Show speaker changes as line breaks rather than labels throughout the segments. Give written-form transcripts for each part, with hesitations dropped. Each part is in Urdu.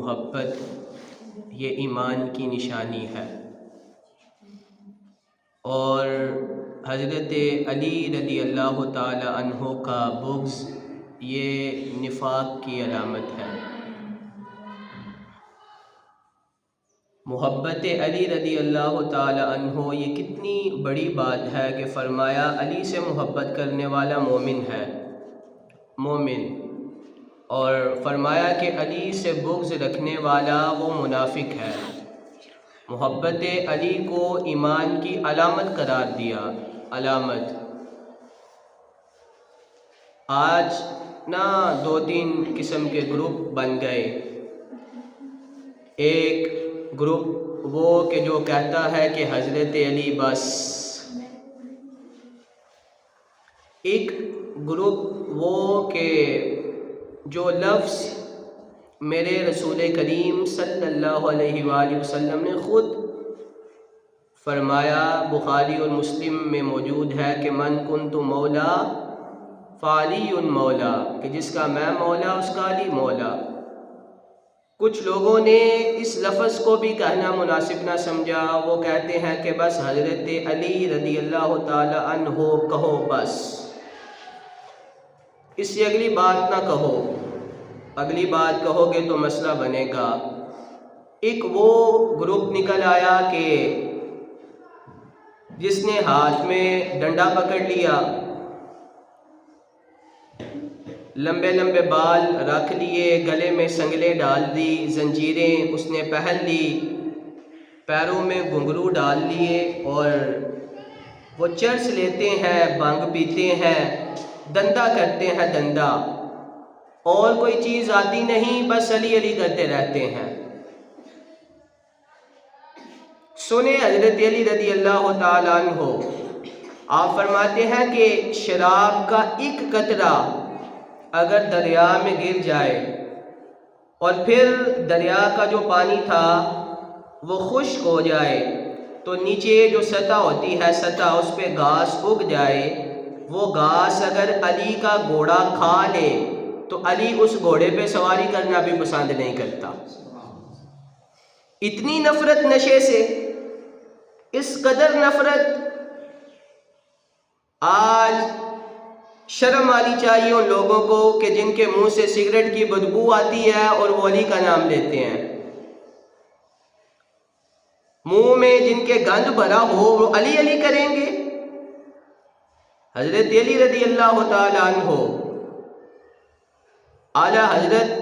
محبت یہ ایمان کی نشانی ہے، اور حضرت علی رضی اللہ تعالی عنہ کا بغض یہ نفاق کی علامت ہے۔ محبت علی رضی اللہ تعالی عنہ یہ کتنی بڑی بات ہے کہ فرمایا علی سے محبت کرنے والا مومن ہے، مومن، اور فرمایا کہ علی سے بغض رکھنے والا وہ منافق ہے۔ محبت علی کو ایمان کی علامت قرار دیا، علامت۔ آج دو تین قسم کے گروپ بن گئے۔ ایک گروپ وہ کہ جو کہتا ہے کہ حضرت علی بس، ایک گروپ وہ کہ جو لفظ میرے رسول کریم صلی اللہ علیہ وآلہ وسلم نے خود فرمایا، بخاری اور مسلم میں موجود ہے کہ من کنت مولا فعلی مولا، کہ جس کا میں مولا اس کا علی مولا۔ کچھ لوگوں نے اس لفظ کو بھی کہنا مناسب نہ سمجھا، وہ کہتے ہیں کہ بس حضرت علی رضی اللہ تعالی عنہ کہو بس، اس سے اگلی بات نہ کہو، اگلی بات کہو گے تو مسئلہ بنے گا۔ ایک وہ گروپ نکل آیا کہ جس نے ہاتھ میں ڈنڈا پکڑ لیا، لمبے لمبے بال رکھ لیے، گلے میں سنگلیں ڈال دی، زنجیریں اس نے پہن لی، پیروں میں گھنگرو ڈال لیے، اور وہ چرس لیتے ہیں، بھنگ پیتے ہیں، دندا کرتے ہیں، دندا، اور کوئی چیز آتی نہیں، بس علی علی کرتے رہتے ہیں۔ سنیں حضرت علی رضی اللہ تعالیٰ عنہ، آپ فرماتے ہیں کہ شراب کا ایک قطرہ اگر دریا میں گر جائے اور پھر دریا کا جو پانی تھا وہ خشک ہو جائے تو نیچے جو سطح ہوتی ہے، سطح اس پہ گھاس اگ جائے، وہ گھاس اگر علی کا گھوڑا کھا لے تو علی اس گھوڑے پہ سواری کرنا بھی پسند نہیں کرتا۔ اتنی نفرت نشے سے، اس قدر نفرت۔ آج شرم آنی چاہیے ان لوگوں کو کہ جن کے منہ سے سگریٹ کی بدبو آتی ہے اور وہ علی کا نام لیتے ہیں، منہ میں جن کے گند بھرا ہو وہ علی علی کریں گے۔ حضرت علی رضی اللہ تعالی عنہ اعلیٰ حضرت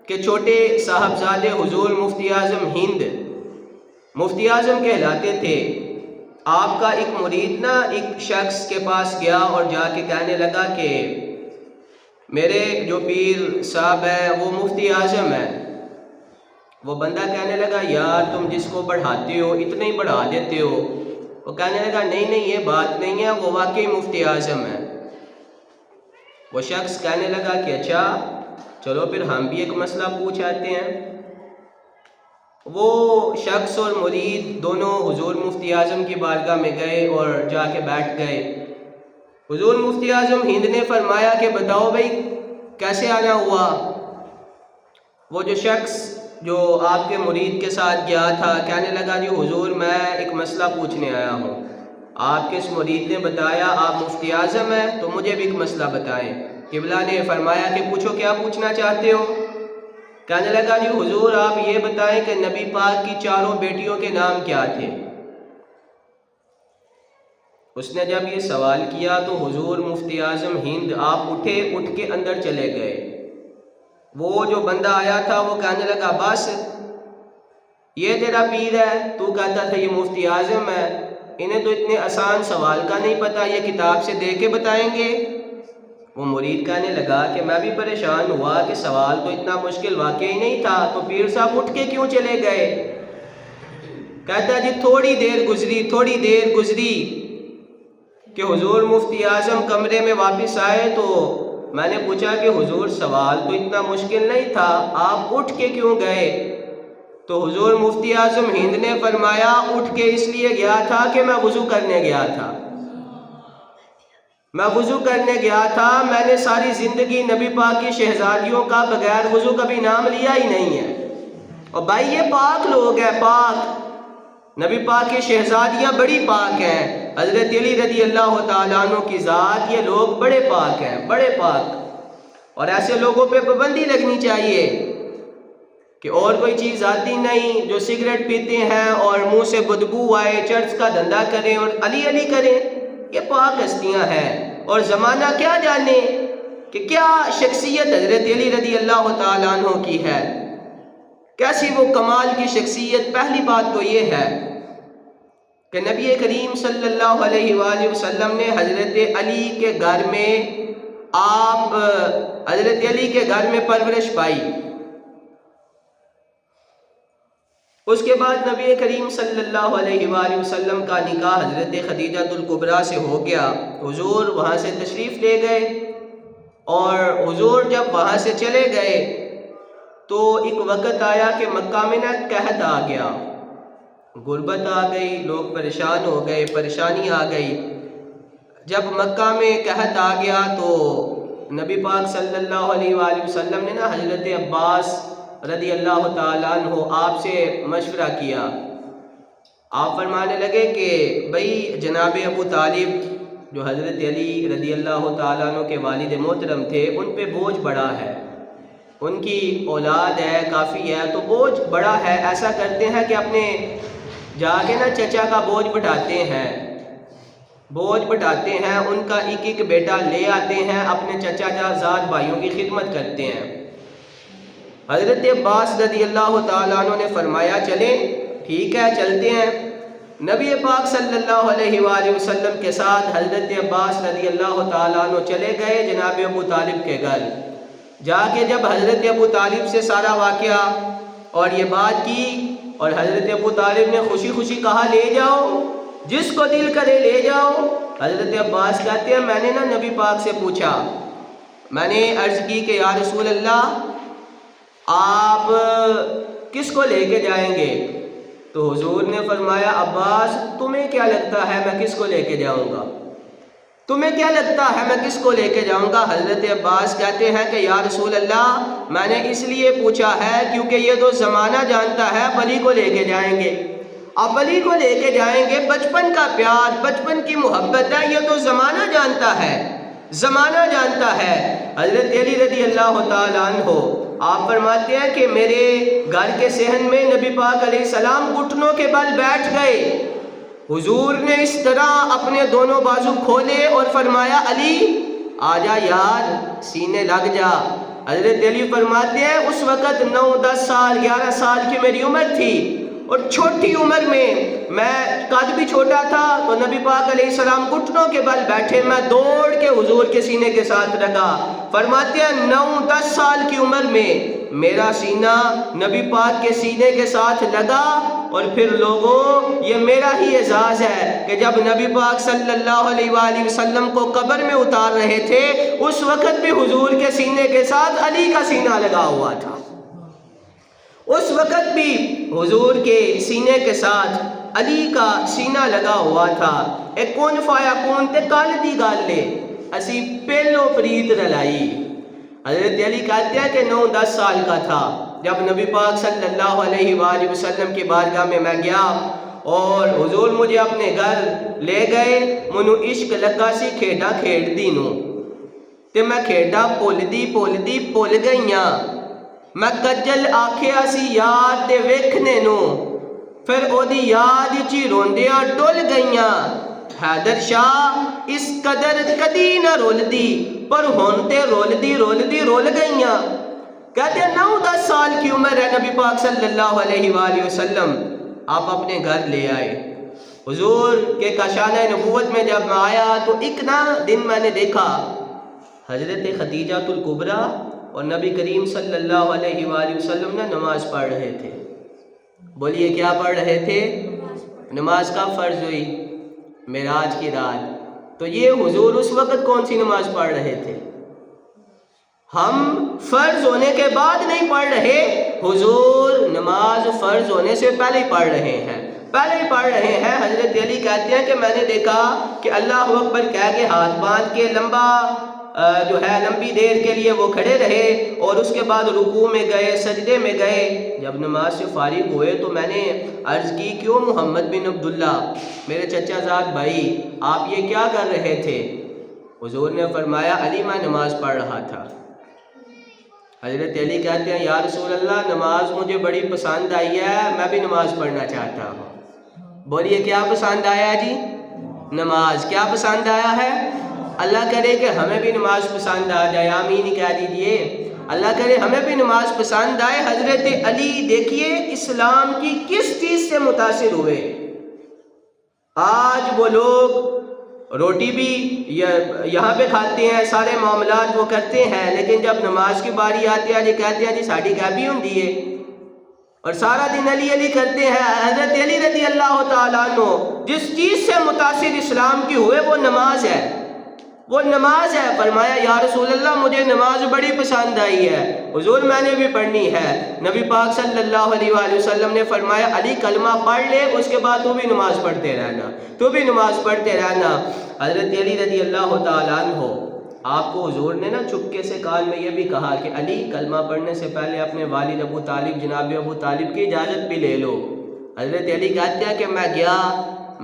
کے چھوٹے صاحبزادے حضور مفتی اعظم ہند، مفتی اعظم کہلاتے تھے۔ آپ کا ایک مرید ایک شخص کے پاس گیا اور جا کے کہنے لگا کہ میرے جو پیر صاحب ہے وہ مفتی اعظم ہے۔ وہ بندہ کہنے لگا یار تم جس کو بڑھاتے ہو اتنا ہی بڑھا دیتے ہو۔ وہ کہنے لگا نہیں یہ بات نہیں ہے، وہ واقعی مفتی اعظم ہے۔ وہ شخص کہنے لگا کہ اچھا چلو پھر ہم بھی ایک مسئلہ پوچھ آتے ہیں۔ وہ شخص اور مرید دونوں حضور مفتی اعظم کی بارگاہ میں گئے اور جا کے بیٹھ گئے۔ حضور مفتی اعظم ہند نے فرمایا کہ بتاؤ بھائی کیسے آنا ہوا؟ وہ جو شخص جو آپ کے مرید کے ساتھ گیا تھا کہنے لگا جی حضور میں ایک مسئلہ پوچھنے آیا ہوں۔ آپ کے اس مرید نے بتایا آپ مفتی اعظم ہیں تو مجھے بھی ایک مسئلہ بتائیں۔ قبلہ نے فرمایا کہ پوچھو کیا پوچھنا چاہتے ہو؟ کہنے لگا جی حضور آپ یہ بتائیں کہ نبی پاک کی چاروں بیٹیوں کے نام کیا تھے؟ اس نے جب یہ سوال کیا تو حضور مفتی اعظم ہند آپ اٹھے، اٹھ کے اندر چلے گئے۔ وہ جو بندہ آیا تھا وہ کہنے لگا بس یہ تیرا پیر ہے، تو کہتا تھا یہ مفتی اعظم ہے، انہیں تو اتنے آسان سوال کا نہیں پتہ، یہ کتاب سے دے کے بتائیں گے۔ وہ مرید کہنے لگا کہ میں بھی پریشان ہوا کہ سوال تو اتنا مشکل واقعی نہیں تھا، تو پیر صاحب اٹھ کے کیوں چلے گئے؟ کہتا جی تھوڑی دیر گزری کہ حضور مفتی اعظم کمرے میں واپس آئے تو میں نے پوچھا کہ حضور سوال تو اتنا مشکل نہیں تھا، آپ اٹھ کے کیوں گئے؟ تو حضور مفتی اعظم ہند نے فرمایا اٹھ کے اس لیے گیا تھا کہ میں وضو کرنے گیا تھا، میں نے ساری زندگی نبی پاک کی شہزادیوں کا بغیر وضو کبھی نام لیا ہی نہیں ہے۔ اور بھائی یہ پاک لوگ ہیں، پاک نبی پاک کی شہزادیاں بڑی پاک ہیں، حضرت علی رضی اللہ تعالیٰ عنہ کی ذات، یہ لوگ بڑے پاک ہیں، بڑے پاک۔ اور ایسے لوگوں پہ پابندی لگنی چاہیے کہ اور کوئی چیز آتی نہیں، جو سگریٹ پیتے ہیں اور منہ سے بدبو آئے، چرچ کا دھندا کریں اور علی علی کریں، یہ پاک ہستیاں ہیں۔ اور زمانہ کیا جانے کہ کیا شخصیت حضرت علی رضی اللہ تعالیٰ عنہ کی ہے، کیسی وہ کمال کی شخصیت۔ پہلی بات تو یہ ہے کہ نبی کریم صلی اللہ علیہ وآلہ وسلم نے حضرت علی کے گھر میں حضرت علی کے گھر میں پرورش پائی۔ اس کے بعد نبی کریم صلی اللہ علیہ وآلہ وسلم کا نکاح حضرت خدیجہ الکبریٰ سے ہو گیا۔ حضور وہاں سے تشریف لے گئے، اور حضور جب وہاں سے چلے گئے تو ایک وقت آیا کہ مکہ میں نہ قحط آ گیا، غربت آ گئی، لوگ پریشان ہو گئے، پریشانی آ گئی۔ جب مکہ میں قحط آ گیا تو نبی پاک صلی اللہ علیہ وآلہ وسلم نے نا حضرت عباس رضی اللہ تعالیٰ عنہ آپ سے مشورہ کیا۔ آپ فرمانے لگے کہ بھئی جناب ابو طالب جو حضرت علی رضی اللہ تعالیٰ عنہ کے والد محترم تھے، ان پہ بوجھ بڑا ہے، ان کی اولاد ہے، کافی ہے، تو بوجھ بڑا ہے۔ ایسا کرتے ہیں کہ اپنے جا کے نا چچا کا بوجھ بٹھاتے ہیں، ان کا ایک ایک بیٹا لے آتے ہیں، اپنے چچا جاد بھائیوں کی خدمت کرتے ہیں۔ حضرت عباس رضی اللہ تعالیٰ عنہ نے فرمایا چلیں، ٹھیک ہے چلتے ہیں۔ نبی پاک صلی اللہ علیہ وآلہ وسلم کے ساتھ حضرت عباس رضی اللہ تعالیٰ عنہ چلے گئے جناب ابو طالب کے گھر۔ جا کے جب حضرت ابو طالب سے سارا واقعہ اور یہ بات کی، اور حضرت ابو طالب نے خوشی خوشی کہا لے جاؤ، جس کو دل کرے لے جاؤ۔ حضرت عباس کہتے ہیں میں نے نا نبی پاک سے پوچھا، میں نے عرض کی کہ یا رسول اللہ آپ کس کو لے کے جائیں گے؟ تو حضور نے فرمایا عباس تمہیں کیا لگتا ہے میں کس کو لے کے جاؤں گا؟ تمہیں کیا لگتا ہے میں کس کو لے کے جاؤں گا؟ حضرت عباس کہتے ہیں کہ یا رسول اللہ میں نے اس لیے پوچھا ہے کیونکہ یہ تو زمانہ جانتا ہے علی کو لے کے جائیں گے، آپ علی کو لے کے جائیں گے، بچپن کا پیار، بچپن کی محبت ہے، یہ تو زمانہ جانتا ہے، زمانہ جانتا ہے۔ حضرت علی رضی اللہ تعالیٰ عنہ آپ فرماتے ہیں کہ میرے گھر کے صحن میں نبی پاک علیہ السلام گھٹنوں کے بل بیٹھ گئے۔ حضور نے اس طرح اپنے دونوں بازو کھولے اور فرمایا علی آجا یار سینے لگ جا۔ حضرت علی فرماتے ہیں اس وقت 9 10 سال 11 سال کی میری عمر تھی، اور چھوٹی عمر میں قد بھی چھوٹا تھا، تو نبی پاک علیہ السلام گھٹنوں کے بل بیٹھے، میں دوڑ کے حضور کے سینے کے ساتھ لگا۔ فرماتے ہیں 9 10 سال کی عمر میں میرا سینہ نبی پاک کے سینے کے ساتھ لگا، اور پھر لوگوں یہ میرا ہی اعزاز ہے کہ جب نبی پاک صلی اللہ علیہ وآلہ وسلم کو قبر میں اتار رہے تھے اس وقت بھی حضور کے سینے کے ساتھ علی کا سینہ لگا ہوا تھا، اس وقت بھی حضور کے سینے کے ساتھ علی کا سینہ لگا ہوا تھا۔ ایک کون فایا کون تے کال دی گال لے اسی پہلو پریت رلائی۔ حضرت علی کہتے ہیں کہ 9 10 سال کا تھا جب نبی پاک صلی اللہ علیہ وآلہ وسلم کی بارگاہ میں گیا، اور حضور مجھے اپنے گھر لے گئے، منو عشق لگا سی کھیڈا کھیڑ دی نو، تے میں کھیڈا پول گئیاں، میں کجل آکھیا سی یار تے ویکھنے نو، پھر او دی یاد چی روندیاں ڈول گئیاں، حیدر شاہ اس قدر کدی نہ رول دی، پر ہون تے رول گئیاں۔ کہتے ہیں 9 10 سال کی عمر ہے نبی پاک صلی اللہ علیہ وآلہ وسلم، آپ اپنے گھر لے آئے۔ حضور کے کاشانہ نبوت میں جب میں آیا تو ایک دن میں نے دیکھا حضرت خدیجہ الکبریٰ اور نبی کریم صلی اللہ علیہ وآلہ وسلم نے نماز پڑھ رہے تھے۔ بولیے کیا پڑھ رہے تھے؟ نماز کا فرض ہوئی معراج کی رات، تو یہ حضور اس وقت کون سی نماز پڑھ رہے تھے؟ ہم فرض ہونے کے بعد نہیں پڑھ رہے، حضور نماز فرض ہونے سے پہلے ہی پڑھ رہے ہیں، حضرت علی کہتے ہیں کہ میں نے دیکھا کہ اللہ اکبر کہہ کے ہاتھ باندھ کے لمبا جو ہے لمبی دیر کے لیے وہ کھڑے رہے اور اس کے بعد رکوع میں گئے، سجدے میں گئے۔ جب نماز سے فارغ ہوئے تو میں نے عرض کی، کیوں محمد بن عبداللہ، میرے چچا زاد بھائی، آپ یہ کیا کر رہے تھے؟ حضور نے فرمایا، علی میں نماز پڑھ رہا تھا۔ حضرت علی کہتے ہیں، یا رسول اللہ، نماز مجھے بڑی پسند آئی ہے، میں بھی نماز پڑھنا چاہتا ہوں۔ بولیے کیا پسند آیا جی؟ نماز۔ کیا پسند آیا ہے؟ اللہ کرے کہ ہمیں بھی نماز پسند آ جائے، آمین کہہ دیجئے۔ اللہ کرے ہمیں بھی نماز پسند آئے۔ حضرت علی دیکھیے اسلام کی کس چیز سے متاثر ہوئے۔ آج وہ لوگ روٹی بھی یہاں پہ کھاتے ہیں، سارے معاملات وہ کرتے ہیں، لیکن جب نماز کی باری آتی ہے جی کہتے ہیں جی ساڑی کیبی ہوندی ہے، اور سارا دن علی علی کرتے ہیں۔ حضرت علی رضی اللہ تعالیٰ عنہ جس چیز سے متاثر اسلام کی ہوئے وہ نماز ہے، وہ نماز ہے۔ فرمایا، یا رسول اللہ، مجھے نماز بڑی پسند آئی ہے، حضور میں نے بھی پڑھنی ہے۔ نبی پاک صلی اللہ علیہ وآلہ وسلم نے فرمایا، علی کلمہ پڑھ لے، اس کے بعد تو بھی نماز پڑھتے رہنا، تو بھی نماز پڑھتے رہنا۔ حضرت علی رضی اللہ تعالیٰ عنہ، آپ کو حضور نے نا چپکے سے کان میں یہ بھی کہا کہ علی کلمہ پڑھنے سے پہلے اپنے والد ابو طالب، جناب ابو طالب کی اجازت بھی لے لو۔ حضرت علی کہتے ہیں کہ میں گیا،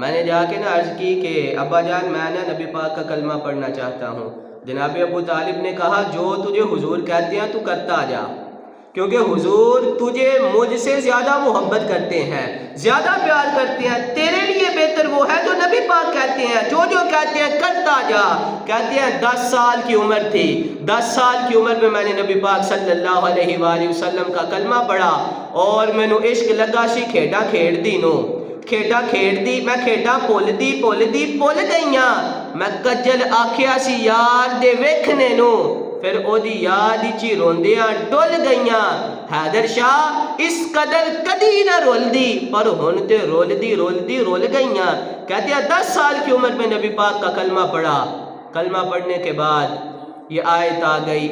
میں نے جا کے نا عرض کی کہ ابا جان میں نا نبی پاک کا کلمہ پڑھنا چاہتا ہوں۔ جناب ابو طالب نے کہا، جو تجھے حضور کہتے ہیں تو کرتا جا، کیونکہ حضور تجھے مجھ سے زیادہ محبت کرتے ہیں، زیادہ پیار کرتے ہیں، تیرے لیے بہتر وہ ہے جو نبی پاک کہتے ہیں، جو کہتے ہیں کرتا جا۔ کہتے ہیں 10 سال کی عمر تھی، 10 سال کی عمر میں نے نبی پاک صلی اللہ علیہ وآلہ وسلم کا کلمہ پڑھا، اور میں نو عشق لگا سی کھیڈا کھیڑ دی نو، کھیڈا کھیڑ دی، میں کھیڈا پول گئیاں، میں کجل آکھیا سی یار دے ویکھنے نو، پھر او دی یاد چی روندیاں ڈول گئیاں۔ حیدر شاہ اس قدر کدی نہ رول دی، پر ہن تے رول گئیاں۔ کہتے ہیں 10 سال کی عمر میں نبی پاک کا کلمہ پڑھا، کلمہ پڑھنے کے بعد یہ آیت آ گئی،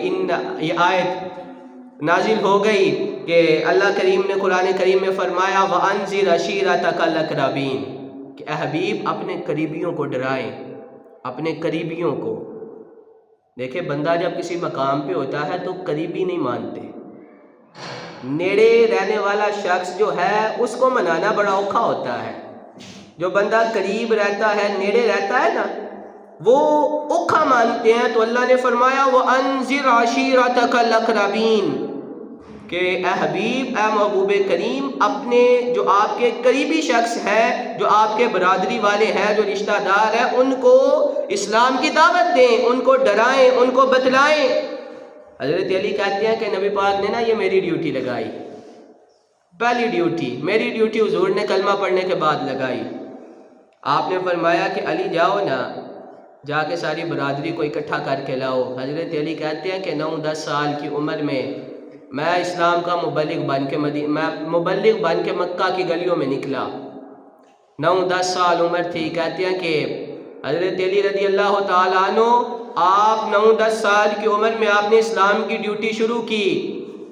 یہ آیت نازل ہو گئی کہ اللہ کریم نے قرآن کریم میں فرمایا، وَأَنذِرْ عَشِيرَتَكَ الْأَقْرَبِينَ، کہ اے حبیب اپنے قریبیوں کو ڈرائیں، اپنے قریبیوں کو۔ دیکھیں بندہ جب کسی مقام پہ ہوتا ہے تو قریبی نہیں مانتے، نیڑے رہنے والا شخص جو ہے اس کو منانا بڑا اوکھا ہوتا ہے۔ جو بندہ قریب رہتا ہے، نیڑے رہتا ہے نا، وہ اوکھا مانتے ہیں۔ تو اللہ نے فرمایا، وَأَنذِرْ عَشِيرَتَكَ الْأَقْرَبِينَ، کہ اے حبیب، اے محبوب کریم، اپنے جو آپ کے قریبی شخص ہیں، جو آپ کے برادری والے ہیں، جو رشتہ دار ہیں، ان کو اسلام کی دعوت دیں، ان کو ڈرائیں، ان کو بتلائیں۔ حضرت علی کہتے ہیں کہ نبی پاک نے نا یہ میری ڈیوٹی لگائی، پہلی ڈیوٹی، میری ڈیوٹی حضور نے کلمہ پڑھنے کے بعد لگائی۔ آپ نے فرمایا کہ علی جاؤ نا، جا کے ساری برادری کو اکٹھا کر کے لاؤ۔ حضرت علی کہتے ہیں کہ 9-10 سال کی عمر میں میں اسلام کا مبلغ بن کے مکہ کی گلیوں میں نکلا، 9-10 سال عمر تھی۔ کہتے ہیں کہ حضرت علی رضی اللہ تعالیٰ عنہ، آپ 9-10 سال کی عمر میں آپ نے اسلام کی ڈیوٹی شروع کی،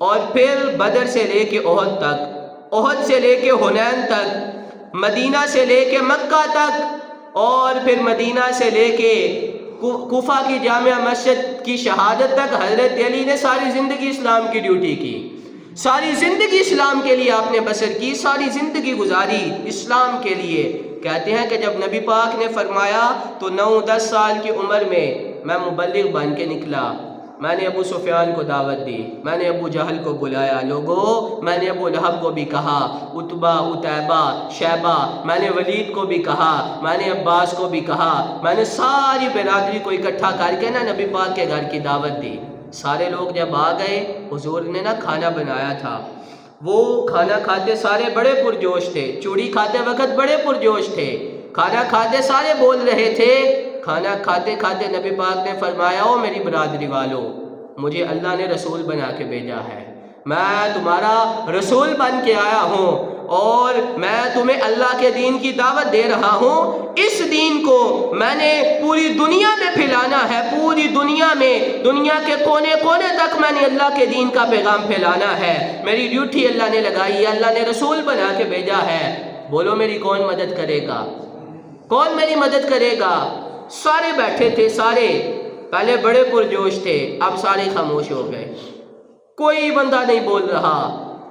اور پھر بدر سے لے کے احد تک، احد سے لے کے حنین تک، مدینہ سے لے کے مکہ تک، اور پھر مدینہ سے لے کے کوفہ کی جامع مسجد کی شہادت تک، حضرت علی نے ساری زندگی اسلام کی ڈیوٹی کی، ساری زندگی اسلام کے لیے آپ نے بسر کی، ساری زندگی گزاری اسلام کے لیے۔ کہتے ہیں کہ جب نبی پاک نے فرمایا تو 9-10 سال کی عمر میں مبلغ بن کے نکلا۔ میں نے ابو سفیان کو دعوت دی، میں نے ابو جہل کو بلایا، لوگوں میں نے ابو لہب کو بھی کہا، عتبہ، عتیبہ، شیبہ، میں نے ولید کو بھی کہا، میں نے عباس کو بھی کہا، میں نے ساری برادری کو اکٹھا کر کے نا نبی پاک کے گھر کی دعوت دی۔ سارے لوگ جب آ گئے، حضور نے نا کھانا بنایا تھا، وہ کھانا کھاتے سارے بڑے پرجوش تھے، چوڑی کھاتے وقت بڑے پرجوش تھے، کھانا کھاتے سارے بول رہے تھے۔ کھانا کھاتے کھاتے نبی پاک نے فرمایا، او میری برادری والو، مجھے اللہ نے رسول بنا کے بھیجا ہے، میں تمہارا رسول بن کے آیا ہوں، اور میں تمہیں اللہ کے دین کی دعوت دے رہا ہوں۔ اس دین کو میں نے پوری دنیا میں پھیلانا ہے، پوری دنیا میں، دنیا کے کونے کونے تک میں نے اللہ کے دین کا پیغام پھیلانا ہے۔ میری ڈیوٹی اللہ نے لگائی ہے، اللہ نے رسول بنا کے بھیجا ہے۔ بولو میری کون مدد کرے گا؟ کون میری مدد کرے گا؟ سارے بیٹھے تھے، سارے پہلے بڑے پرجوش تھے، اب سارے خاموش ہو گئے، کوئی بندہ نہیں بول رہا۔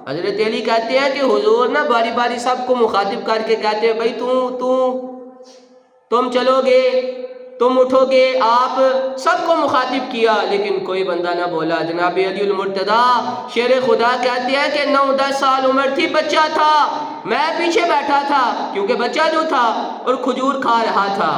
حضرت علی کہتے ہیں کہ حضور نا باری باری سب کو مخاطب کر کے کہتے ہیں بھائی تم چلو گے، تم اٹھو گے، آپ سب کو مخاطب کیا لیکن کوئی بندہ نہ بولا۔ جناب علی المرتضیٰ شیر خدا کہتے ہیں کہ 9-10 سال عمر تھی، بچہ تھا، میں پیچھے بیٹھا تھا کیونکہ بچہ جو تھا اور کھجور کھا رہا تھا۔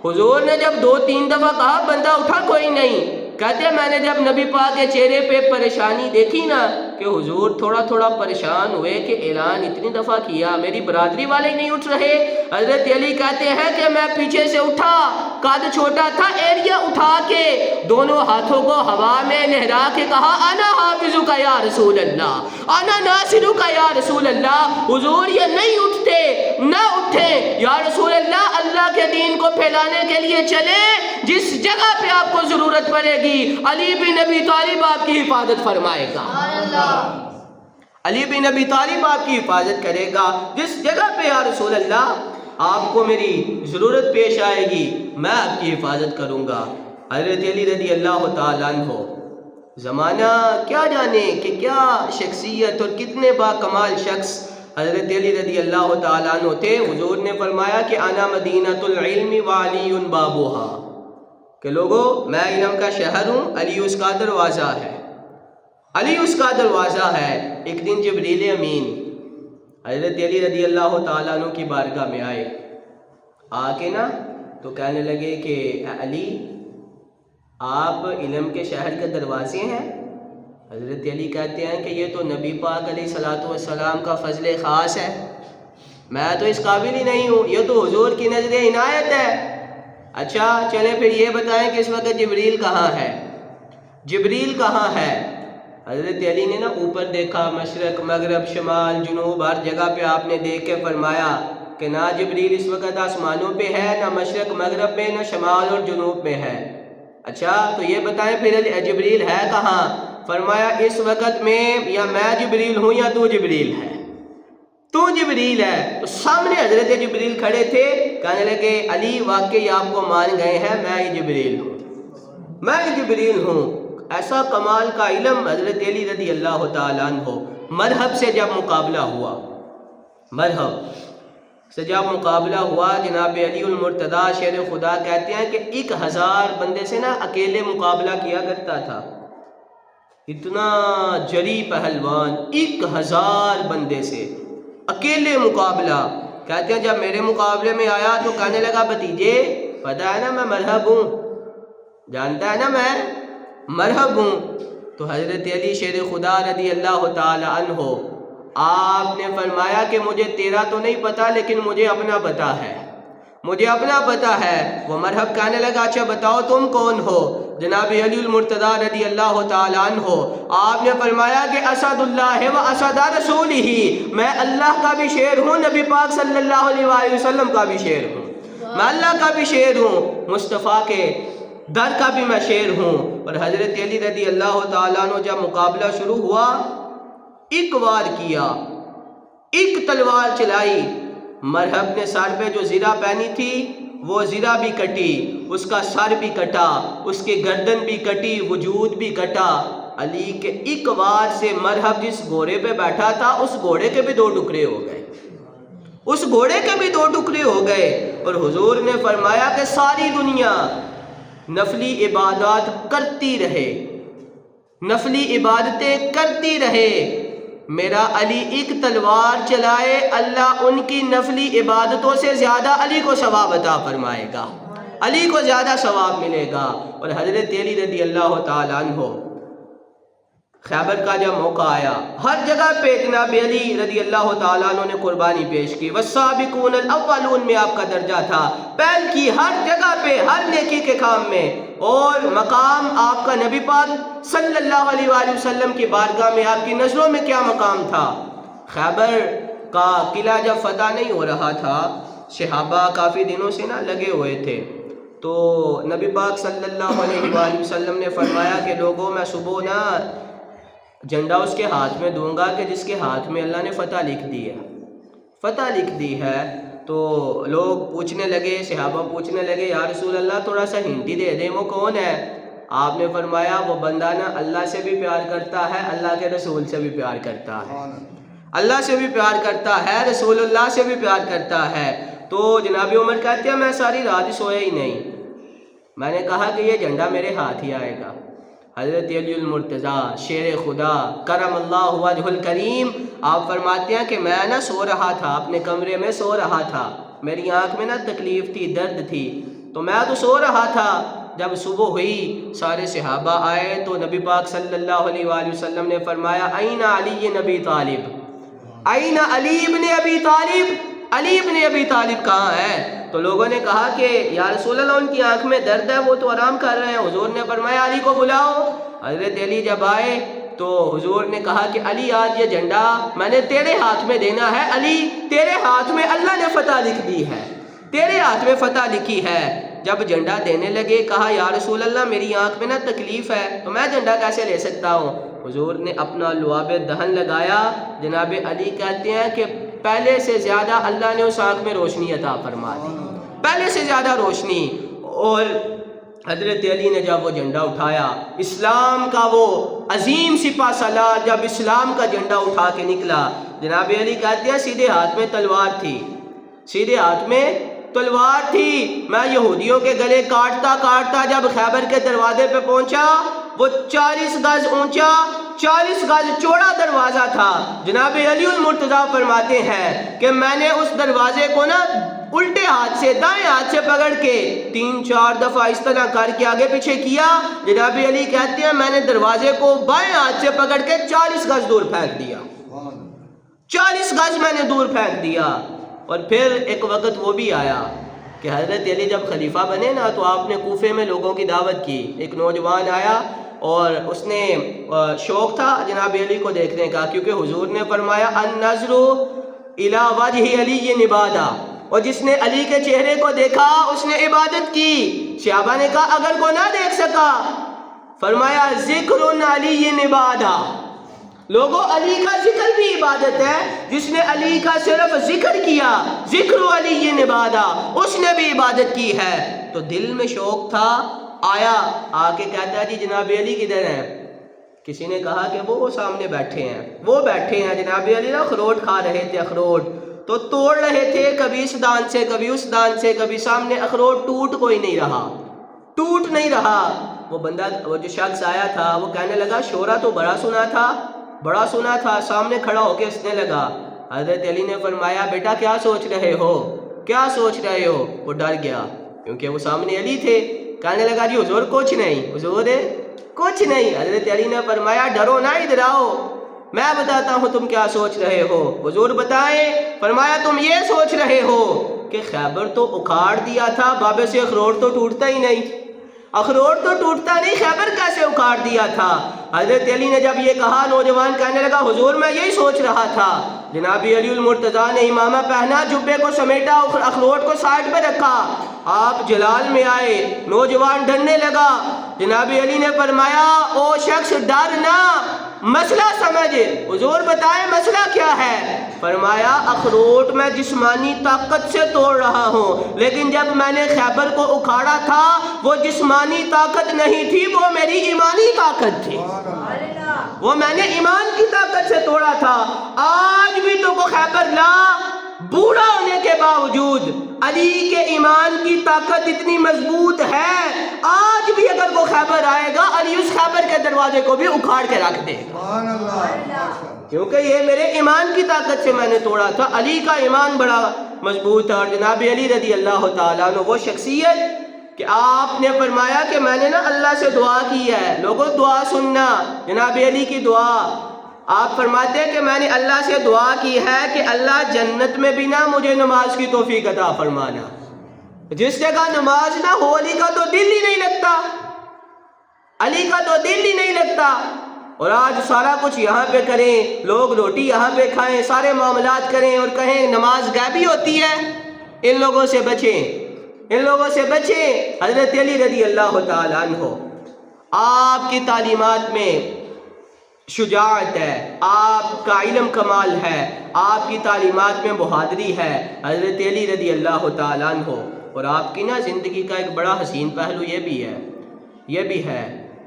حضور نے جب 2-3 دفعہ کہا بندہ اٹھا کوئی نہیں، کہتے ہیں میں نے جب نبی پاک کے چہرے پہ پریشانی دیکھی نا کہ حضور تھوڑا تھوڑا پریشان ہوئے کہ اعلان اتنی دفعہ کیا میری برادری والے نہیں اٹھ رہے۔ حضرت علی کہتے ہیں کہ میں پیچھے سے اٹھا، قد چھوٹا تھا، ایڑیاں اٹھا کے دونوں ہاتھوں کو ہوا میں لہرا کے کہا انا حافظک یا رسول اللہ، انا ناصرک یا رسول اللہ۔ حضور یہ نہیں اٹھتے، نہ اٹھے یا رسول اللہ، اللہ کے دین کو پھیلانے کے لیے چلے، جس جگہ پہ آپ کو ضرورت پڑے گی علی بن ابی طالب آپ کی حفاظت فرمائے گا، علی بن ابی طالب آپ کی حفاظت کرے گا، جس جگہ پہ یا رسول اللہ آپ کو میری ضرورت پیش آئے گی میں آپ کی حفاظت کروں گا۔ حضرت علی رضی اللہ تعالیٰ عنہ زمانہ کیا جانے کہ کیا شخصیت اور کتنے با کمال شخص حضرت علی رضی اللہ تعالیٰ عنہ تھے۔ حضور نے فرمایا کہ انا مدینۃ العلم وعلی بابوہا، کہ لوگوں میں علم کا شہر ہوں، علی اس کا دروازہ ہے، علی اس کا دروازہ ہے۔ ایک دن جبریل امین حضرت علی رضی اللہ تعالیٰ عنہ کی بارگاہ میں آئے، آ کے نا تو کہنے لگے کہ علی آپ علم کے شہر کے دروازے ہیں۔ حضرت علی کہتے ہیں کہ یہ تو نبی پاک علیہ الصلوۃ والسلام کا فضل خاص ہے، میں تو اس قابل ہی نہیں ہوں، یہ تو حضور کی نظر عنایت ہے۔ اچھا چلیں پھر یہ بتائیں کہ اس وقت جبریل کہاں ہے، جبریل کہاں ہے؟ حضرت علی نے نا اوپر دیکھا، مشرق مغرب شمال جنوب ہر جگہ پہ آپ نے دیکھ کے فرمایا کہ نہ جبریل اس وقت آسمانوں پہ ہے، نہ مشرق مغرب میں، نہ شمال اور جنوب میں ہے۔ اچھا تو یہ بتائیں پھر جبریل ہے کہاں؟ فرمایا اس وقت میں یا میں جبریل ہوں یا تو جبریل ہے، تو جبریل ہے۔ تو سامنے حضرت جبریل کھڑے تھے، کہنے لگے علی واقعی آپ کو مان گئے ہیں، میں ہی جبریل ہوں، میں ہی جبریل ہوں۔ ایسا کمال کا علم حضرت علی رضی اللہ تعالیٰ عنہ۔ مرحب سے جب مقابلہ ہوا، مرحب سے جب مقابلہ ہوا، جناب علی المرتضیٰ شیر خدا کہتے ہیں کہ 1000 بندے سے نا اکیلے مقابلہ کیا کرتا تھا، اتنا جری پہلوان 1000 بندے سے اکیلے مقابلہ۔ کہتے ہیں جب میرے مقابلے میں آیا تو کہنے لگا بھتیجے پتہ ہے نا میں مرحب ہوں، جانتا ہے نا میں مرحب ہوں۔ تو حضرت علی شیر خدا رضی اللہ تعالی عنہ آپ نے فرمایا کہ مجھے تیرا تو نہیں پتا لیکن مجھے اپنا پتا ہے، مجھے اپنا پتا ہے۔ وہ مرحب کہنے لگا اچھا بتاؤ تم کون ہو؟ جناب علی المرتضیٰ رضی اللہ تعالی عنہ آپ نے فرمایا کہ اسد اللہ و اسد رسولہ، میں اللہ کا بھی شیر ہوں، نبی پاک صلی اللہ علیہ وآلہ وسلم کا بھی شیر ہوں، میں اللہ کا بھی شیر ہوں، مصطفیٰ کے در کا بھی میں شیر ہوں۔ اور حضرت علی رضی اللہ تعالیٰ عنہ جب مقابلہ شروع ہوا، ایک وار کیا، ایک تلوار چلائی، مرحب نے سر پہ جو زرہ پہنی تھی وہ زرہ بھی کٹی، اس کا سر بھی کٹا، اس کی گردن بھی کٹی، وجود بھی کٹا۔ علی کے ایک وار سے مرحب جس گھوڑے پہ بیٹھا تھا اس گھوڑے کے بھی 2 ٹکڑے ہو گئے، اس گھوڑے کے بھی 2 ٹکڑے ہو گئے۔ اور حضور نے فرمایا کہ ساری دنیا نفلی عبادات کرتی رہے، نفلی عبادتیں کرتی رہے، میرا علی ایک تلوار چلائے، اللہ ان کی نفلی عبادتوں سے زیادہ علی کو ثواب عطا فرمائے گا، علی کو زیادہ ثواب ملے گا۔ اور حضرت علی رضی اللہ تعالیٰ عنہ خیبر کا جب موقع آیا، ہر جگہ پہ جناب علی رضی اللہ تعالیٰ عنہ نے قربانی پیش کی، والسابقون الاولون میں آپ کا درجہ تھا، پہل کی ہر جگہ پہ ہر نیکی کے کام میں، اور مقام آپ کا نبی پاک صلی اللہ علیہ وآلہ وسلم کی بارگاہ میں آپ کی نظروں میں کیا مقام تھا۔ خیبر کا قلعہ جب فتح نہیں ہو رہا تھا، صحابہ کافی دنوں سے نا لگے ہوئے تھے، تو نبی پاک صلی اللہ علیہ وآلہ وسلم نے فرمایا کہ لوگوں میں صبح نا جھنڈا اس کے ہاتھ میں دوں گا کہ جس کے ہاتھ میں اللہ نے فتح لکھ دی ہے، فتح لکھ دی ہے۔ تو لوگ پوچھنے لگے، صحابہ پوچھنے لگے یا رسول اللہ تھوڑا سا ہنٹ ہی دے دیں وہ کون ہے؟ آپ نے فرمایا وہ بندہ نا اللہ سے بھی پیار کرتا ہے، اللہ کے رسول سے بھی پیار کرتا ہے، اللہ سے بھی پیار کرتا ہے، رسول اللہ سے بھی پیار کرتا ہے۔ تو جناب عمر کہتے ہیں میں ساری رات سویا ہی نہیں، میں نے کہا کہ یہ جھنڈا میرے ہاتھ ہی آئے گا۔ حضرت علی المرتضیٰ شیر خدا کرم اللہ وجہ الکریم آپ فرماتے ہیں کہ میں نا سو رہا تھا، اپنے کمرے میں سو رہا تھا، میری آنکھ میں نا تکلیف تھی، درد تھی، تو میں تو سو رہا تھا۔ جب صبح ہوئی سارے صحابہ آئے تو نبی پاک صلی اللہ علیہ وآلہ وسلم نے فرمایا این علی نبی طالب، این علی ابن ابی طالب، علی ابن ابی طالب کہاں ہے؟ تو لوگوں نے کہا کہ یا رسول اللہ ان کی آنکھ میں درد ہے، وہ تو آرام کر رہے ہیں۔ حضور نے فرمایا علی کو بلاؤ۔ حضرت علی جب آئے تو حضور نے کہا کہ علی آج یہ جھنڈا میں نے تیرے ہاتھ میں دینا ہے، علی تیرے ہاتھ میں اللہ نے فتح لکھ دی ہے، تیرے ہاتھ میں فتح لکھی ہے۔ جب جھنڈا دینے لگے کہا یا رسول اللہ میری آنکھ میں نا تکلیف ہے تو میں جھنڈا کیسے لے سکتا ہوں؟ حضور نے اپنا لعاب دہن لگایا، جناب علی کہتے ہیں کہ پہلے سے زیادہ اللہ نے اس آنکھ میں روشنی عطا فرما دی، پہلے سے زیادہ روشنی۔ اور حضرت علی نے جب وہ جھنڈا اٹھایا، اسلام کا وہ عظیم سپہ سالار جب اسلام کا جھنڈا اٹھا کے نکلا، جناب علی کہتے ہیں سیدھے ہاتھ میں تلوار تھی، سیدھے ہاتھ میں تلوار تھی۔ میں یہودیوں کے گلے کاٹتا کاٹتا جب خیبر کے دروازے پہ پہنچا، وہ 40 گز اونچا 40 گز چوڑا دروازہ تھا۔ جناب علی المرتضیٰ فرماتے ہیں کہ میں نے اس دروازے کو نا الٹے ہاتھ سے دائیں ہاتھ سے پکڑ کے 3-4 دفعہ اس طرح کر کے آگے پیچھے کیا۔ جناب علی کہتے ہیں میں نے دروازے کو بائیں ہاتھ سے پکڑ کے 40 گز دور پھینک دیا، 40 گز میں نے دور پھینک دیا۔ اور پھر ایک وقت وہ بھی آیا کہ حضرت علی جب خلیفہ بنے نا تو آپ نے کوفے میں لوگوں کی دعوت کی۔ ایک نوجوان آیا اور اس نے شوق تھا جناب علی کو دیکھنے کا، کیونکہ حضور نے فرمایا النظر الی وجہ علی عبادہ، اور جس نے علی کے چہرے کو دیکھا اس نے عبادت کی۔ صحابہ نے کہا اگر کو نہ دیکھ سکا، فرمایا ذکر علی عبادہ، لوگوں علی کا ذکر بھی عبادت ہے، جس نے علی کا صرف ذکر کیا، ذکر علی عبادہ، اس نے بھی عبادت کی ہے۔ تو دل میں شوق تھا، آیا آ کے کہتا ہے جی جناب علی کدھر ہیں؟ کسی نے کہا کہ وہ سامنے بیٹھے ہیں، وہ بیٹھے ہیں۔ جناب علی نا اخروٹ کھا رہے تھے، اخروٹ تو توڑ رہے تھے، کبھی اس دان سے کبھی اس دان سے، کبھی سامنے اخروٹ ٹوٹ کوئی نہیں رہا، ٹوٹ نہیں رہا۔ وہ بندہ، وہ جو شخص آیا تھا وہ کہنے لگا شورا تو بڑا سنا تھا، بڑا سنا تھا۔ سامنے کھڑا ہو کے ہنسنے لگا۔ حضرت علی نے فرمایا بیٹا کیا سوچ رہے ہو، کیا سوچ رہے ہو؟ وہ ڈر گیا کیونکہ وہ سامنے علی تھے۔ کہنے لگا جی حضور کچھ نہیں، حضور کچھ نہیں۔ حضرت علی نے فرمایا ڈرو نہ، ادھر آؤ، میں بتاتا ہوں تم کیا سوچ رہے ہو۔ حضور بتائیں۔ فرمایا تم یہ سوچ رہے ہو کہ خیبر تو اکھاڑ دیا تھا، بابے سے اخروٹ تو ٹوٹتا ہی نہیں، اخروٹ تو ٹوٹتا نہیں، خیبر کیسے اکھاڑ دیا تھا؟ حضرت علی نے جب یہ کہا، نوجوان کہنے لگا حضور میں یہی سوچ رہا تھا۔ جناب علی المرتضیٰ نے امامہ پہنا، جبے کو سمیٹا، اخروٹ کو سائڈ پہ رکھا، آپ جلال میں آئے۔ نوجوان ڈرنے لگا۔ جناب علی نے فرمایا او شخص ڈر نہ، مسئلہ سمجھ۔ حضور بتائیں مسئلہ کیا ہے؟ فرمایا اخروٹ میں جسمانی طاقت سے توڑ رہا ہوں، لیکن جب میں نے خیبر کو اکھاڑا تھا وہ جسمانی طاقت نہیں تھی، وہ میری ایمانی طاقت تھی، وہ میں نے ایمان کی طاقت سے توڑا تھا۔ آج بھی تو کو خیبر لا، بوڑھا ہونے کے باوجود علی کے ایمان کی طاقت اتنی مضبوط ہے، آج بھی اگر وہ خیبر آئے گا علی اس خیبر کے دروازے کو بھی اکھاڑ کے رکھ دے گا، کیونکہ یہ میرے ایمان کی طاقت سے میں نے توڑا تھا۔ علی کا ایمان بڑا مضبوط ہے۔ اور جناب علی رضی اللہ تعالیٰ عنہ وہ شخصیت کہ آپ نے فرمایا کہ میں نے نا اللہ سے دعا کی ہے، لوگوں دعا سننا، جناب علی کی دعا، آپ فرماتے ہیں کہ میں نے اللہ سے دعا کی ہے کہ اللہ جنت میں بھی نہ مجھے نماز کی توفیق عطا فرمانا۔ جس جگہ نماز نہ ہو علی کا تو دل ہی نہیں لگتا، علی کا تو دل ہی نہیں لگتا۔ اور آج سارا کچھ یہاں پہ کریں، لوگ روٹی یہاں پہ کھائیں، سارے معاملات کریں اور کہیں نماز غیبی ہوتی ہے، ان لوگوں سے بچیں، ان لوگوں سے بچیں۔ حضرت علی رضی اللہ تعالیٰ عنہ آپ کی تعلیمات میں شجاعت ہے، آپ کا علم کمال ہے، آپ کی تعلیمات میں بہادری ہے حضرت علی رضی اللہ تعالیٰ عنہ۔ اور آپ کی نا زندگی کا ایک بڑا حسین پہلو یہ بھی ہے یہ بھی ہے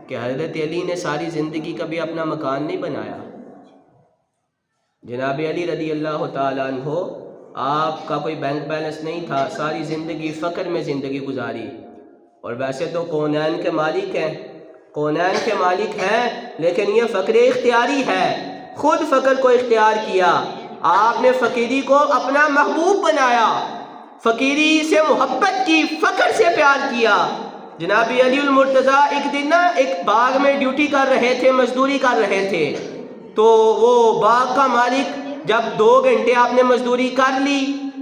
کہ حضرت علی نے ساری زندگی کبھی اپنا مکان نہیں بنایا. جناب علی رضی اللہ تعالیٰ عنہ آپ کا کوئی بینک بیلنس نہیں تھا، ساری زندگی فقر میں زندگی گزاری. اور ویسے تو کونین کے مالک ہیں، کونین کے مالک ہیں، لیکن یہ فقر اختیاری ہے. خود فقر کو اختیار کیا. آپ نے فقیری کو اپنا محبوب بنایا، فقیری سے محبت کی، فقر سے پیار کیا. جناب علی المرتضیٰ ایک دن ایک باغ میں ڈیوٹی کر رہے تھے، مزدوری کر رہے تھے. تو وہ باغ کا مالک جب 2 گھنٹے آپ نے مزدوری کر لی،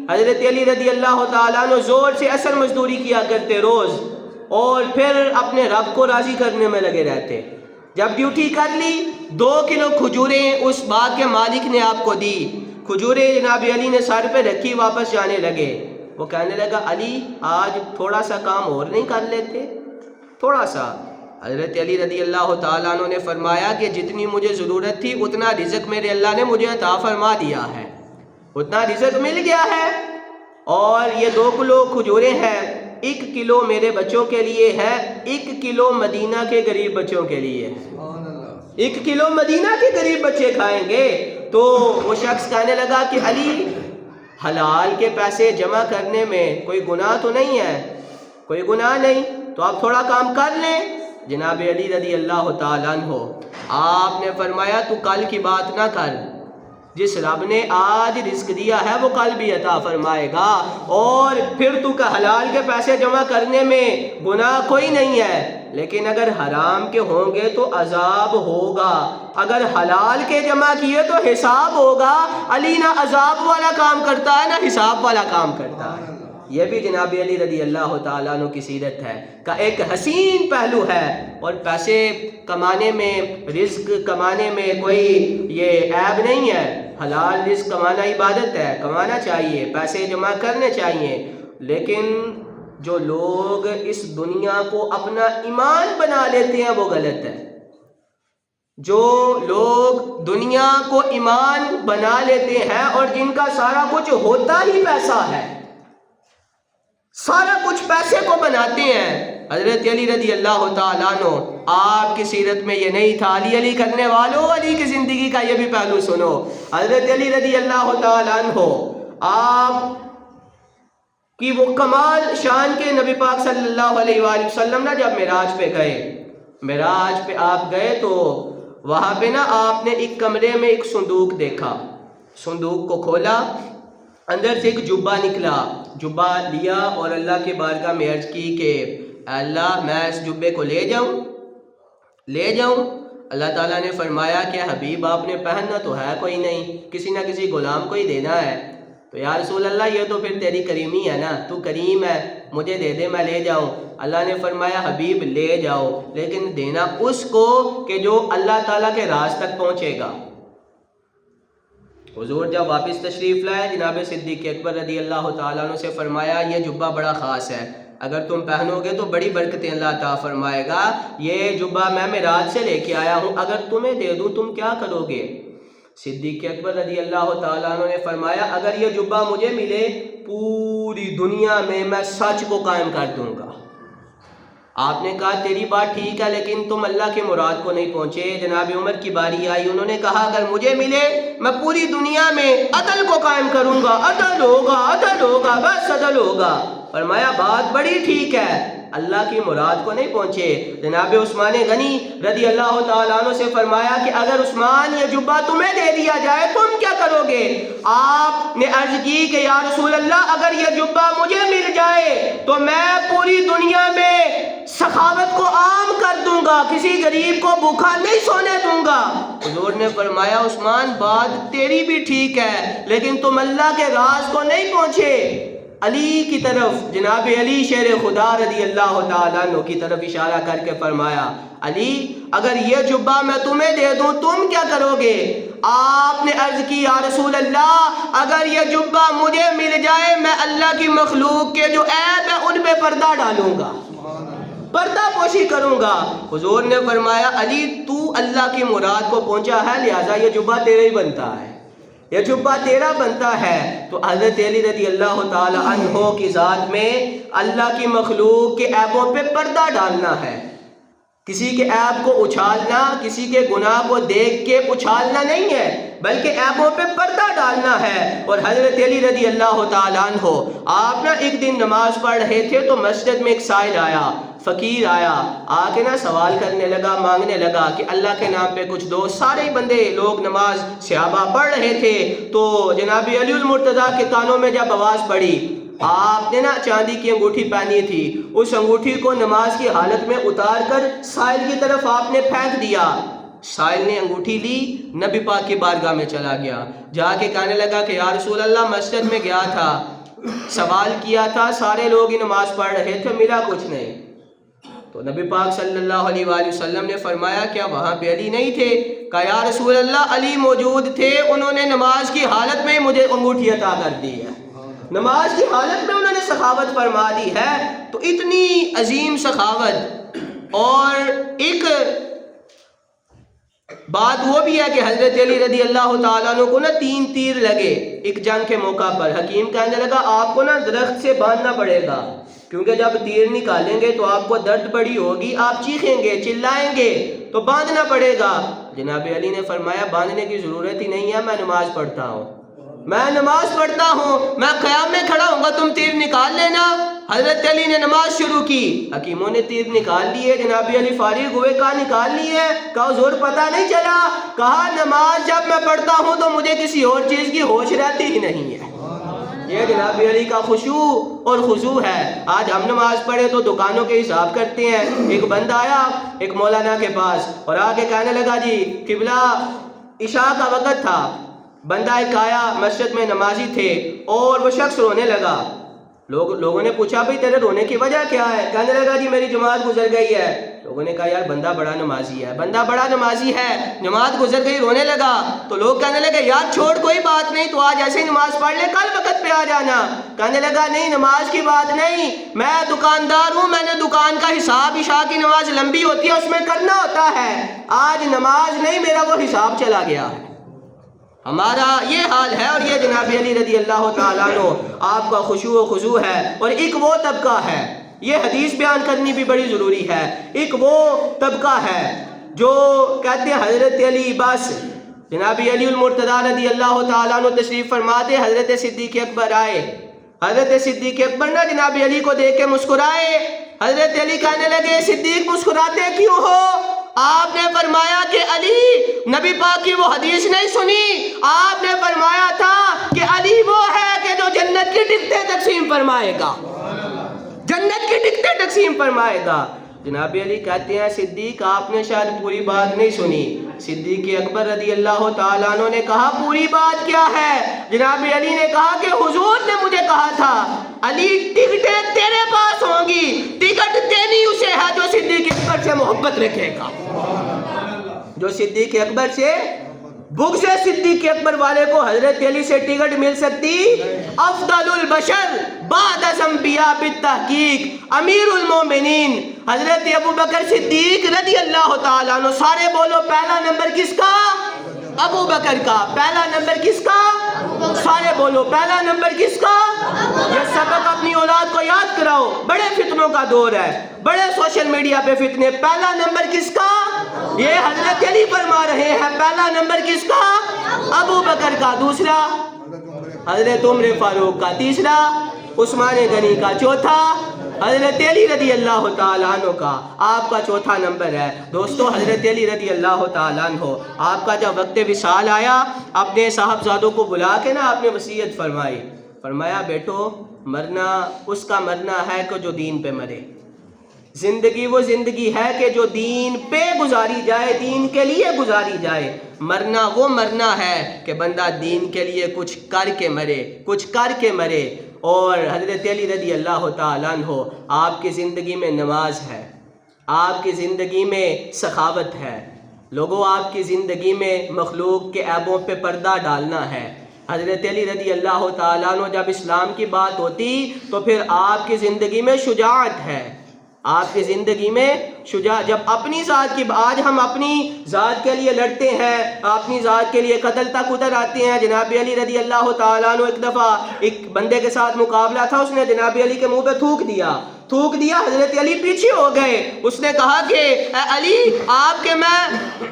حضرت علی رضی اللہ تعالیٰ عنہ زور سے اصل مزدوری کیا کرتے روز، اور پھر اپنے رب کو راضی کرنے میں لگے رہتے. جب ڈیوٹی کر لی 2 کلو کھجوریں اس باغ کے مالک نے آپ کو دی. کھجوریں جناب علی نے سر پہ رکھی، واپس جانے لگے. وہ کہنے لگا علی آج تھوڑا سا کام اور نہیں کر لیتے، تھوڑا سا. حضرت علی رضی اللہ تعالیٰ عنہ نے فرمایا کہ جتنی مجھے ضرورت تھی اتنا رزق میرے اللہ نے مجھے عطا فرما دیا ہے، اتنا رزق مل گیا ہے. اور یہ 2 کلو کھجوریں ہیں، 1 کلو میرے بچوں کے لیے ہے، 1 کلو مدینہ کے غریب بچوں کے لیے ہے. 1 کلو مدینہ کے غریب بچے کھائیں گے. تو وہ شخص کہنے لگا کہ علی حلال کے پیسے جمع کرنے میں کوئی گناہ تو نہیں ہے؟ کوئی گناہ نہیں، تو آپ تھوڑا کام کر لیں. جناب علی رضی اللہ تعالیٰ عنہ آپ نے فرمایا تو کل کی بات نہ کر، جس رب نے آج رزق دیا ہے وہ کل بھی عطا فرمائے گا. اور پھر تو کہ حلال کے پیسے جمع کرنے میں گناہ کوئی نہیں ہے، لیکن اگر حرام کے ہوں گے تو عذاب ہوگا، اگر حلال کے جمع کیے تو حساب ہوگا. علی نہ عذاب والا کام کرتا ہے نہ حساب والا کام کرتا ہے. یہ بھی جناب علی رضی اللہ تعالیٰ عنہ کی سیرت ہے کا ایک حسین پہلو ہے. اور پیسے کمانے میں، رزق کمانے میں کوئی یہ عیب نہیں ہے. حلال رزق کمانا عبادت ہے، کمانا چاہیے، پیسے جمع کرنے چاہیے. لیکن جو لوگ اس دنیا کو اپنا ایمان بنا لیتے ہیں وہ غلط ہے. جو لوگ دنیا کو ایمان بنا لیتے ہیں اور جن کا سارا کچھ ہوتا ہی پیسہ ہے، سارا کچھ پیسے کو بناتے ہیں. حضرت علی رضی اللہ تعالیٰ عنہ آپ کی سیرت میں یہ نہیں تھا. علی کرنے والوں علی کی زندگی کا یہ بھی پہلو سنو. حضرت علی رضی اللہ تعالیٰ عنہ آپ کی وہ کمال شان کے نبی پاک صلی اللہ علیہ وآلہ وسلم نا جب معراج پہ گئے، معراج پہ آپ گئے تو وہاں پہ نا آپ نے ایک کمرے میں ایک صندوق دیکھا. صندوق کو کھولا، اندر سے ایک جبہ نکلا. جبہ لیا اور اللہ کے بارگاہ میں عرض کی کہ اللہ میں اس جبے کو لے جاؤں. اللہ تعالیٰ نے فرمایا کہ حبیب آپ نے پہننا تو ہے کوئی نہیں، کسی نہ کسی غلام کو ہی دینا ہے. تو یا رسول اللہ یہ تو پھر تیری کریمی ہے نا، تو کریم ہے، مجھے دے دے میں لے جاؤں. اللہ نے فرمایا حبیب لے جاؤ، لیکن دینا اس کو کہ جو اللہ تعالیٰ کے راز تک پہنچے گا. حضور جب واپس تشریف لائے جناب صدیق اکبر رضی اللہ تعالیٰ عنہ سے فرمایا یہ جبہ بڑا خاص ہے، اگر تم پہنو گے تو بڑی برکتیں اللہ عطا فرمائے گا. یہ جبہ میں معراج سے لے کے آیا ہوں، اگر تمہیں دے دوں تم کیا کرو گے؟ صدیق اکبر رضی اللہ تعالیٰ عنہ نے فرمایا اگر یہ جبہ مجھے ملے پوری دنیا میں سچ کو قائم کر دوں گا. آپ نے کہا تیری بات ٹھیک ہے لیکن تم اللہ کی مراد کو نہیں پہنچے. جناب عمر کی باری آئی، انہوں نے کہا اگر مجھے ملے میں پوری دنیا میں عدل کو قائم کروں گا، عدل ہوگا بس عدل ہوگا. فرمایا بات بڑی ٹھیک ہے، اللہ کی مراد کو نہیں پہنچے. جناب عثمان غنی رضی اللہ تعالیٰ عنہ سے فرمایا کہ اگر عثمان یہ جبہ تمہیں دے دیا جائے تم کیا کرو گے؟ آپ نے عرض کی کہ یا رسول اللہ اگر یہ جبہ مجھے مل جائے تو میں پوری دنیا میں سخاوت کو عام کر دوں گا، کسی غریب کو بھوکا نہیں سونے دوں گا. حضور نے فرمایا عثمان بات تیری بھی ٹھیک ہے لیکن تم اللہ کے راز کو نہیں پہنچے. علی کی طرف جناب علی شیر خدا رضی اللہ تعالیٰ عنہ کی طرف اشارہ کر کے فرمایا علی اگر یہ جبہ میں تمہیں دے دوں تم کیا کرو گے؟ آپ نے عرض کی یا رسول اللہ اگر یہ جبہ مجھے مل جائے میں اللہ کی مخلوق کے جو عیب ہے ان پہ پردہ ڈالوں گا، پردہ پوشی کروں گا. حضور نے فرمایا علی تو اللہ کی مراد کو پہنچا ہے لہٰذا یہ جبہ تیرا ہی بنتا ہے، یہ جبہ تیرا بنتا ہے. تو حضرت علی رضی اللہ تعالی عنہ کی ذات میں اللہ کی مخلوق کے عیبوں پہ پردہ ڈالنا ہے. کسی کے عیب کو اچھالنا، کسی کے گناہ کو دیکھ کے اچھالنا نہیں ہے، بلکہ عیبوں پہ پردہ ڈالنا ہے۔ اور حضرت علی رضی اللہ تعالیٰ عنہ آپ نا ایک دن نماز پڑھ رہے تھے تو مسجد میں ایک سائل آیا، فقیر آیا، آ کے نا سوال کرنے لگا، مانگنے لگا کہ اللہ کے نام پہ کچھ دو۔ سارے بندے لوگ نماز صحابہ پڑھ رہے تھے تو جناب علی المرتضیٰ کے کانوں میں جب آواز پڑی، آپ نے نا چاندی کی انگوٹھی پہنی تھی، اس انگوٹھی کو نماز کی حالت میں اتار کر سائل کی طرف آپ نے پھینک دیا۔ سائل نے انگوٹھی لی، نبی پاک کی بارگاہ میں چلا گیا، جا کے کہنے لگا کہ یا رسول اللہ مسجد میں گیا تھا، سوال کیا تھا، سارے لوگ ہی نماز پڑھ رہے تھے، ملا کچھ نہیں۔ تو نبی پاک صلی اللہ علیہ وآلہ وسلم نے فرمایا کیا وہاں پہ علی نہیں تھے؟ کہا یا رسول اللہ علی موجود تھے، انہوں نے نماز کی حالت میں مجھے انگوٹھی عطا کر دی ہے، نماز کی حالت میں انہوں نے سخاوت فرما دی ہے۔ تو اتنی عظیم سخاوت، اور ایک بات وہ بھی ہے کہ حضرت علی رضی اللہ تعالیٰ عنہ کو نا 3 تیر لگے ایک جنگ کے موقع پر۔ حکیم کہنے لگا آپ کو نا درخت سے باندھنا پڑے گا، کیونکہ جب تیر نکالیں گے تو آپ کو درد بڑی ہوگی، آپ چیخیں گے، چلائیں گے، تو باندھنا پڑے گا۔ جناب علی نے فرمایا باندھنے کی ضرورت ہی نہیں ہے، میں نماز پڑھتا ہوں، میں نماز پڑھتا ہوں، میں قیام میں کھڑا ہوں گا، تم تیر نکال لینا۔ حضرت علی نے نماز شروع کی، حکیموں نے تیر نکال لیے، جناب علی فارغ ہوئے، کہا نکال لیے؟ کہا حضور پتہ نہیں چلا؟ کہا نماز جب میں پڑھتا ہوں تو مجھے کسی اور چیز کی ہوش رہتی ہی نہیں ہے۔ یہ جناب علی کا خشوع اور خضوع ہے۔ آج ہم نماز پڑھے تو دکانوں کے حساب کرتے ہیں۔ ایک بندہ آیا ایک مولانا کے پاس اور آگے کہنے لگا جی قبلہ عشاء کا وقت تھا، بندہ ایک آیا، مسجد میں نمازی تھے، اور وہ شخص رونے لگا۔ لوگوں نے پوچھا بھئی تیرے رونے کی وجہ کیا ہے؟ کہنے لگا جی میری جماعت گزر گئی ہے۔ لوگوں نے کہا یار بندہ بڑا نمازی ہے، بندہ بڑا نمازی ہے، جماعت گزر گئی، رونے لگا۔ تو لوگ کہنے لگے یار چھوڑ کوئی بات نہیں، تو آج ایسے ہی نماز پڑھ لے، کل وقت پہ آ جانا۔ کہنے لگا نہیں نماز کی بات نہیں، میں دکاندار ہوں، میں نے دکان کا حساب، عشاء کی نماز لمبی ہوتی ہے اس میں کرنا ہوتا ہے، آج نماز نہیں، میرا وہ حساب چلا گیا ہے۔ ہمارا یہ حال ہے، اور یہ جناب علی رضی اللہ تعالیٰ عنہ آپ کا خشوع و خضوع ہے۔ اور ایک وہ طبقہ ہے، یہ حدیث بیان کرنی بھی بڑی ضروری ہے، ایک وہ طبقہ ہے جو کہتے ہیں حضرت علی بس، جناب علی المرتضیٰ رضی اللہ تعالیٰ عنہ تشریف فرماتے، حضرت صدیق اکبر آئے، حضرت صدیق اکبر نے جناب علی کو دیکھ کے مسکرائے۔ حضرت علی کہنے لگے صدیق مسکراتے کیوں ہو؟ آپ نے فرمایا کہ علی نبی پاک کی وہ حدیث نہیں سنی، آپ نے فرمایا تھا کہ علی وہ ہے کہ جو جنت کی ٹکٹیں تقسیم فرمائے گا، جنت کی ٹکٹیں تقسیم فرمائے گا۔ جناب علی کہتے ہیں صدیق آپ نے شاید پوری بات نہیں سنی۔ صدیق اکبر رضی اللہ تعالیٰ عنہ نے کہا پوری بات کیا ہے؟ جناب علی نے کہا کہ حضور نے مجھے کہا تھا علی ٹکٹیں تیرے پاس ہوں گی، ٹکٹ دینی اسے ہے جو صدیق اکبر سے محبت رکھے گا، جو صدیق اکبر سے بغض صدیق اکبر والے کو حضرت علی سے ٹکٹ مل سکتی؟ افضل البشر بعد الانبیاء بالتحقیق امیر المومنین حضرت ابو بکر صدیق رضی اللہ تعالیٰ عنہ، سارے بولو پہلا نمبر کس کا؟ ابو بکر کا۔ پہلا نمبر کس کا؟ سارے بولو پہلا نمبر کس کا؟ یہ سبق اپنی اولاد کو یاد کراؤ، بڑے فتنوں کا دور ہے، بڑے سوشل میڈیا پہ فتنے۔ پہلا نمبر کس کا؟ یہ حضرت علی فرما رہے ہیں پہلا نمبر کس کا؟ ابو بکر کا، دوسرا حضرت عمر فاروق کا، تیسرا عثمان غنی کا، چوتھا حضرت علی رضی اللہ تعالیٰ عنہ کا، آپ کا چوتھا نمبر ہے۔ دوستو حضرت علی رضی اللہ تعالیٰ عنہ آپ کا جب وقت وصال آیا، اپنے صاحبزادوں کو بلا کے نا آپ نے وصیت فرمائی، فرمایا بیٹو مرنا اس کا مرنا ہے کہ جو دین پہ مرے، زندگی وہ زندگی ہے کہ جو دین پہ گزاری جائے، دین کے لیے گزاری جائے، مرنا وہ مرنا ہے کہ بندہ دین کے لیے کچھ کر کے مرے، کچھ کر کے مرے۔ اور حضرت علی رضی اللہ تعالیٰ عنہ آپ کی زندگی میں نماز ہے، آپ کی زندگی میں سخاوت ہے، لوگوں آپ کی زندگی میں مخلوق کے عیبوں پہ پردہ ڈالنا ہے۔ حضرت علی رضی اللہ تعالیٰ عنہ جب اسلام کی بات ہوتی تو پھر آپ کی زندگی میں شجاعت ہے، آپ کی زندگی میں جب اپنی ذات کی، آج ہم اپنی ذات کے لیے لڑتے ہیں، اپنی ذات کے لیے قتل تک ادھر آتے ہیں۔ جناب علی رضی اللہ تعالیٰ عنہ ایک دفعہ ایک بندے کے ساتھ مقابلہ تھا، اس نے جناب علی کے منہ پہ تھوک دیا، تھوک دیا، حضرت علی پیچھے ہو گئے. اس نے کہا کہ اے علی، آپ کے میں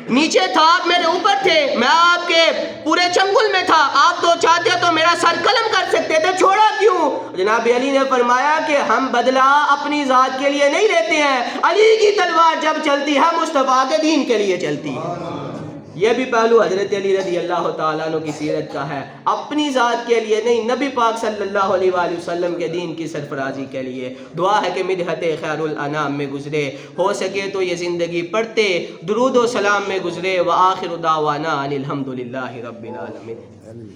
نیچے تھا، آپ میرے اوپر تھے، میں آپ کے پورے چنگل میں تھا، آپ تو چاہتے تو میرا سر قلم کر سکتے تھے، چھوڑا کیوں؟ جناب علی نے فرمایا کہ ہم بدلہ اپنی ذات کے لیے نہیں لیتے ہیں، علی کی تلوار جب چلتی ہے مصطفیٰ کے دین کے لیے چلتی ہے. یہ بھی پہلو حضرت علی رضی اللہ تعالیٰ عنہ کی سیرت کا ہے، اپنی ذات کے لیے نہیں، نبی پاک صلی اللہ علیہ وآلہ وسلم کے دین کی سرفرازی کے لیے. دعا ہے کہ مدحت خیر الانام میں گزرے، ہو سکے تو یہ زندگی پڑھتے درود و سلام میں گزرے. وآخر دعوانا ان الحمدللہ رب العالمین.